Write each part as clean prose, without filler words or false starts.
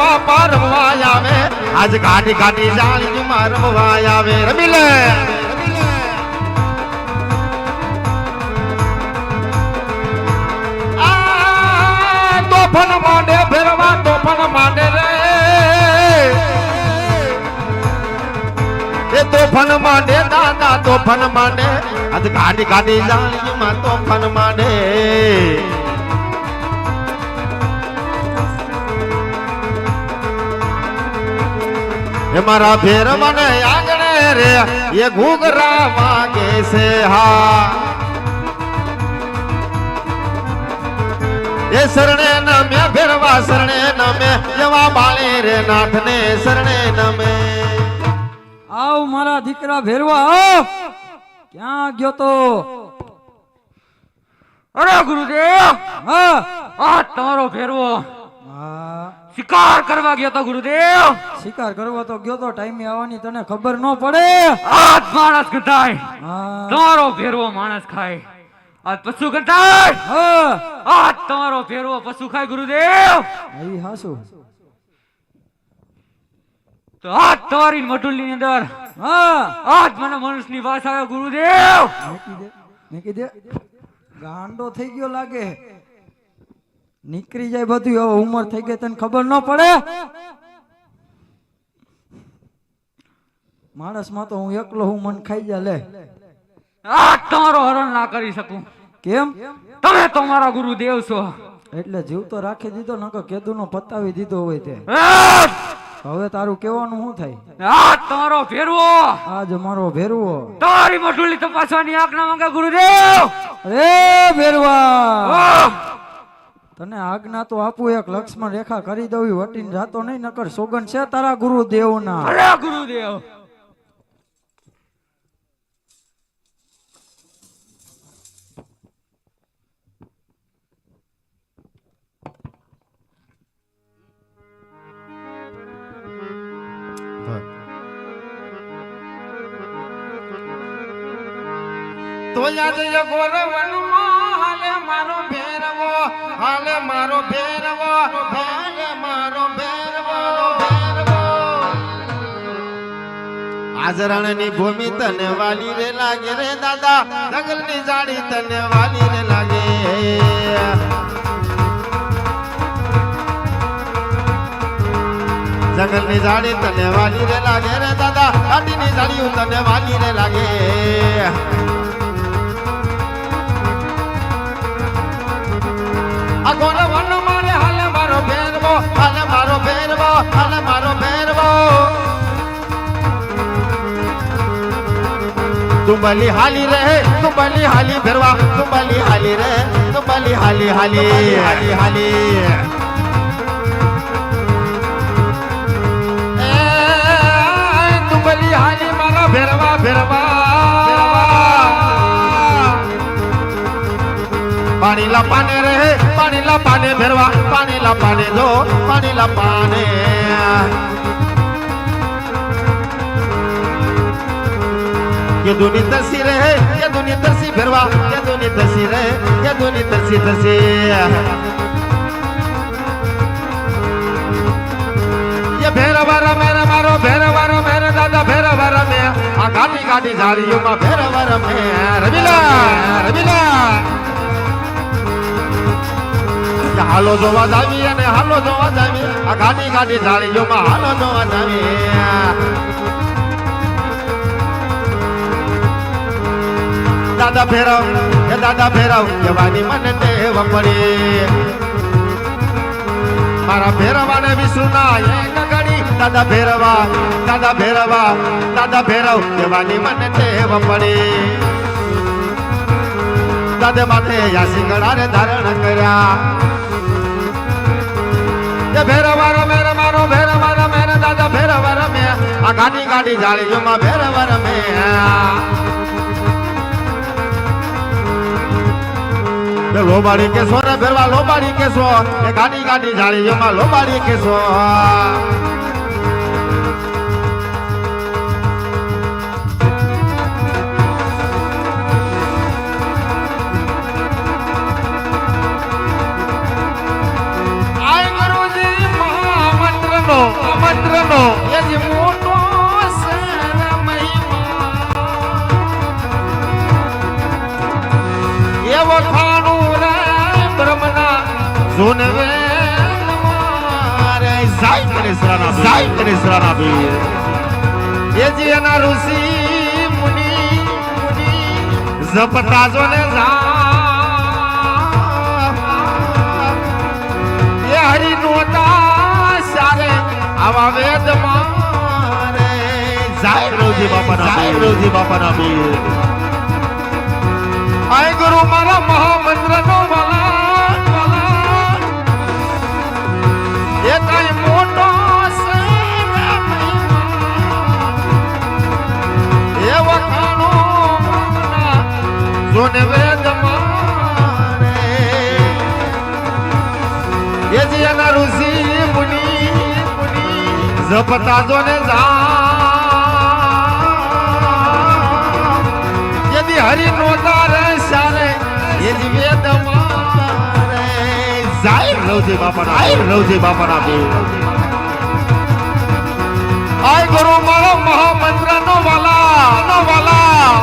બાપા રમવા આવે આજ ગાડી ગાડી જાળીમાં રમવા આવે રમી લે તોફાન માંડે ફેરવા તોફાન માંડે રે એ તોફાન માંડે દાદા તોફાન માંડે આજ ગાડી ગાડી જાળીમાં તોફાન માંડે એ મારા ફેર મને આંગણે રે એ ઘૂઘરા વાગે છે હા એ શરણે નમે ફેરવા શરણે નમે એવા બાળે રે નાથને શરણે નમે આવ મારા દીકરા ભેરવા આવ ક્યાં ગયો તો અરે ગુરુદેવ હા આ તમારો ભેરવો હા શિકાર કરવા ગયો તો ગુરુદેવ શિકાર કરવા તો ગયો તો ટાઈમે આવવાની તને ખબર ન પડે આ માણસ ગધાય હા તમારો ભેરવો માણસ ખાય આ પશુ ગધાય હા આ તમારો ભેરવો પશુ ખાય ગુરુદેવ ઈ હાસુ તો આ તમારી મટુલની અંદર હા આજ મને મનુષ્યની વાસ આવે ગુરુદેવ મેકી દે ગાંડો થઈ ગયો લાગે નીકળી જાય બધું હવે ઉંમર થઈ ગઈ તને ખબર ન પડે માણસ માં તો હું એકલો હું મન ખાઈ જા લે આ તમારો હરણ ના કરી શકું કેમ તમે તો મારા ગુરુદેવ છો એટલે જીવ તો રાખી દીધો નકર કેદુ નો પતાવી દીધો હોય તે આ હવે તારું કેવાનું શું થાય તમારો ભેરવો આજ મારો ભેરવો તમારી મટુલી તપાસવાની આજ્ઞા માંગે ગુરુદેવ અરે ભેરવા આહ! તને આજ્ઞા તો આપું એક લક્ષ્મણ રેખા કરી દઉં વટીને જાતો નહીં નકર સોગન છે તારા ગુરુદેવ ના અરે ગુરુદેવ તો યાદ ગોરવનમાં હાલે મારો ભેરવો હાલે મારો ભેરવો હાલે મારો ભેરવો આજરણની ભૂમિ તને વાલી રે લાગે રે દાદા જંગલની જાડી તને વાલી રે લાગે જંગલની જાડી તને વાલી રે લાગે રે દાદા ગાડીની જાડી તને વાલી રે લાગે આ ગોરવન મારે હાલે મારો ભેરવો હાલે મારો ભેરવો હાલે મારો ભેરવો તુંબલી હાલી રે તુંબલી હાલી ભેરવા તુંબલી હાલી રે તુંબલી હાલી હાલી હાલી હાલી તુંબલી હાલી મારા ભેરવા ભેરવા પાણી લા પાને રે પાણી લા પાને ભેરવા પાણી લા પાને જો પાણી લા પાને ये दुनी तरसी रे ये दुनी तरसी भेरवा ये दुनी तरसी रे ये दुनी तरसी तरसी ये भैरवा रमे मारो भैरवा रमे दादा भैरवा रमे आ गाड़ी गाड़ी झाड़ियों में भैरवा रमे रविला रविला હાલો જોવા જાવી અને હાલો જોવા જાવી આ ગાડી ગાડી જાળીઓમાં હાલો જોવા જાવી દાદા ફેરવ એ દાદા ફેરવ જવાની મને ટેવ પડી મારા ફેરવાને વિસુના એક ઘડી દાદા ફેરવા દાદા ફેરવા દાદા ફેરવ જવાની મને ટેવ પડી દાદે માથે યાસી ગળાને ધારણ કર્યા ये भैरवा रमे मारो भैरवा रमे दादा भैरवा रमे आ गाड़ी गाड़ी जाळीओमां भैरवा रमे लोबाड़ी के सो रे भैरवा लोबाड़ी के सो ए गाड़ी गाड़ी जाळीओमां लोबाड़ी के सो જ મોટો સર મહિમા એ વખાણું રે બ્રહ્મના જોનવે મારે જાય કરેસરાના વીર એ જે એના ઋષિ મુનિ જપતા જોને એ હરિ નોતા સારે આવા વેદ મારે જાય રોજી બાપાના વીર આય ગુરુ મારા મહામંત્ર નો વાલા એ કઈ મોટો એ વખાણો જોને વેદ મારે એ જે એના ઋષિ મુનિ જપતા જોને યદી હરિ નો તારે સારે એ જ વેદ મારે જાય રવજી બાપાના બે આય ગુરુ મારો મહામંત્ર નો વાલા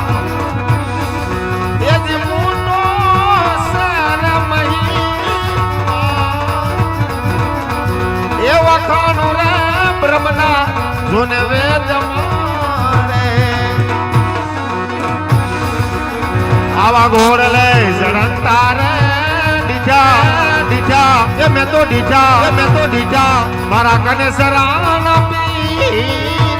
એ જ મોટો સર મહિમા એ વખાણું રે બ્રહ્મના જોને વેદ મારે આવા ઘોડ લે જડંતા રે દીઠા એ મેં તો દીઠા મારા કને સરાના પીર